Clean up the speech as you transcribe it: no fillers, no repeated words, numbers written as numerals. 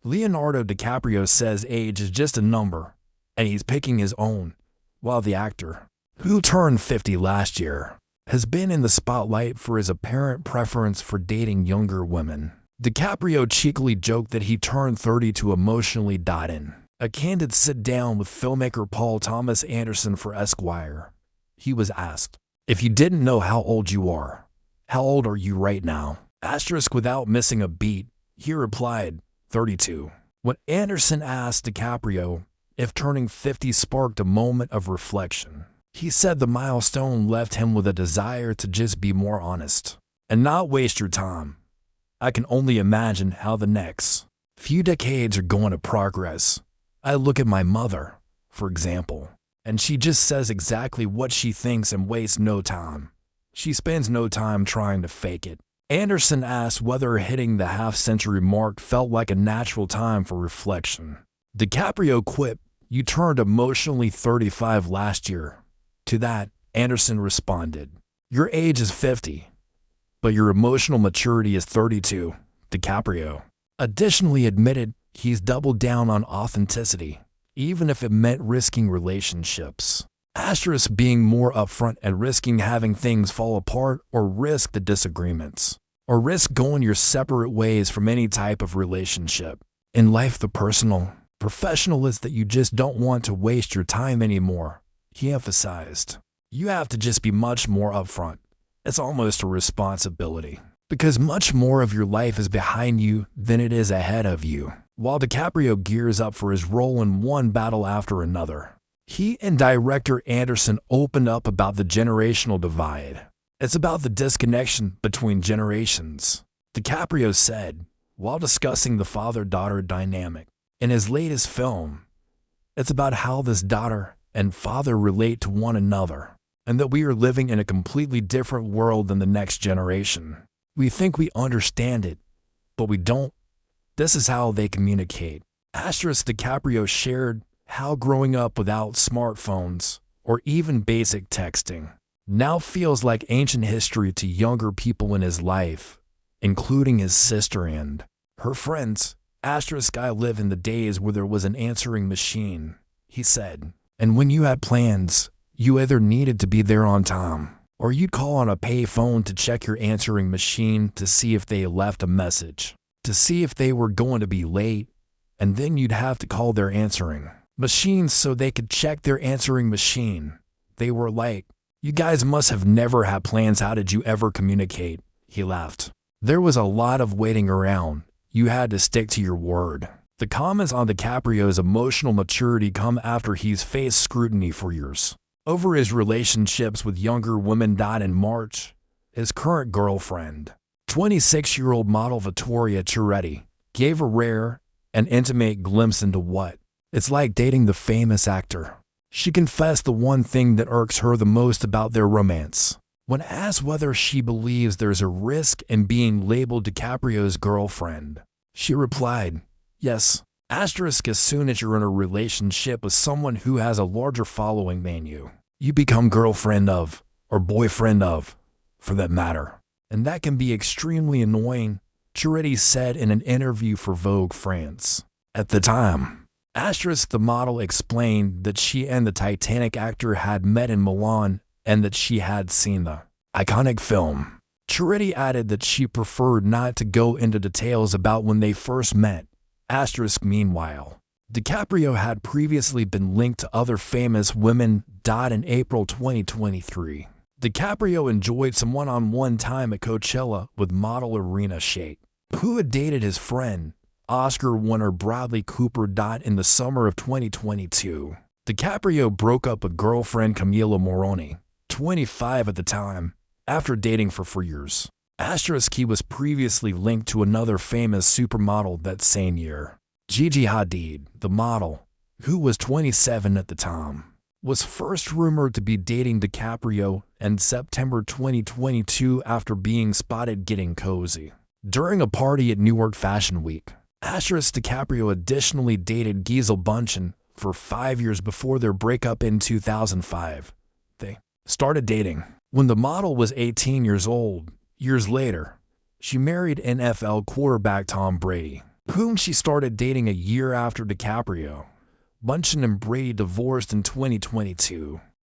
Leonardo DiCaprio says age is just a number, and he's picking his own, while the actor, who turned 50 last year, has been in the spotlight for his apparent preference for dating younger women. DiCaprio cheekily joked that he turned 30 to emotionally in a candid sit-down with filmmaker Paul Thomas Anderson for Esquire. He was asked, "If you didn't know how old you are, how old are you right now?" Without missing a beat, he replied, 32. When Anderson asked DiCaprio if turning 50 sparked a moment of reflection, he said the milestone left him with a desire to just be more honest and not waste your time. "I can only imagine how the next few decades are going to progress. I look at my mother, for example, and she just says exactly what she thinks and wastes no time. She spends no time trying to fake it." Anderson asked whether hitting the half-century mark felt like a natural time for reflection. DiCaprio quipped, "You turned emotionally 35 last year." To that, Anderson responded, "Your age is 50, but your emotional maturity is 32, DiCaprio additionally admitted he's doubled down on authenticity, even if it meant risking relationships. Being more upfront and risking having things fall apart, or risk the disagreements, or risk going your separate ways from any type of relationship. In life, the personal, professional is that you just don't want to waste your time anymore," he emphasized. "You have to just be much more upfront. It's almost a responsibility, because much more of your life is behind you than it is ahead of you." While DiCaprio gears up for his role in one battle after another, he and director Anderson opened up about the generational divide. "It's about the disconnection between generations," DiCaprio said, while discussing the father-daughter dynamic. In his latest film, it's about how this daughter and father relate to one another, and that we are living in a completely different world than the next generation. "We think we understand it, but we don't. This is how they communicate." DiCaprio shared how growing up without smartphones or even basic texting now feels like ancient history to younger people in his life, including his sister and her friends. "I live in the days where there was an answering machine," he said. "And when you had plans, you either needed to be there on time, or you'd call on a pay phone to check your answering machine to see if they left a message, to see if they were going to be late, and then you'd have to call their answering machines so they could check their answering machine. They were like, you guys must have never had plans. How did you ever communicate?" He laughed. "There was a lot of waiting around. You had to stick to your word." The comments on DiCaprio's emotional maturity come after he's faced scrutiny for years over his relationships with younger women. In March, his current girlfriend, 26-year-old model Vittoria Chiretti, gave a rare and intimate glimpse into what it's like dating the famous actor. She confessed the one thing that irks her the most about their romance. When asked whether she believes there's a risk in being labeled DiCaprio's girlfriend, she replied, "Yes. As soon as you're in a relationship with someone who has a larger following than you become girlfriend of, or boyfriend of, for that matter. And that can be extremely annoying," Chiretti said in an interview for Vogue France. At the time, the model explained that she and the Titanic actor had met in Milan and that she had seen the iconic film. Chiretti added that she preferred not to go into details about when they first met. Meanwhile, DiCaprio had previously been linked to other famous women. In April 2023, DiCaprio enjoyed some one-on-one time at Coachella with model Irina Shayk, who had dated his friend, Oscar winner Bradley Cooper. In the summer of 2022, DiCaprio broke up with girlfriend Camila Moroni, 25 at the time, after dating for 4 years. He was previously linked to another famous supermodel that same year. Gigi Hadid, the model, who was 27 at the time, was first rumored to be dating DiCaprio in September 2022 after being spotted getting cozy during a party at Newark Fashion Week. DiCaprio additionally dated Gisele Bündchen for 5 years before their breakup in 2005. They started dating when the model was 18 years old. Years later, she married NFL quarterback Tom Brady. whom she started dating a year after DiCaprio. Bunchen and Brady divorced in 2022.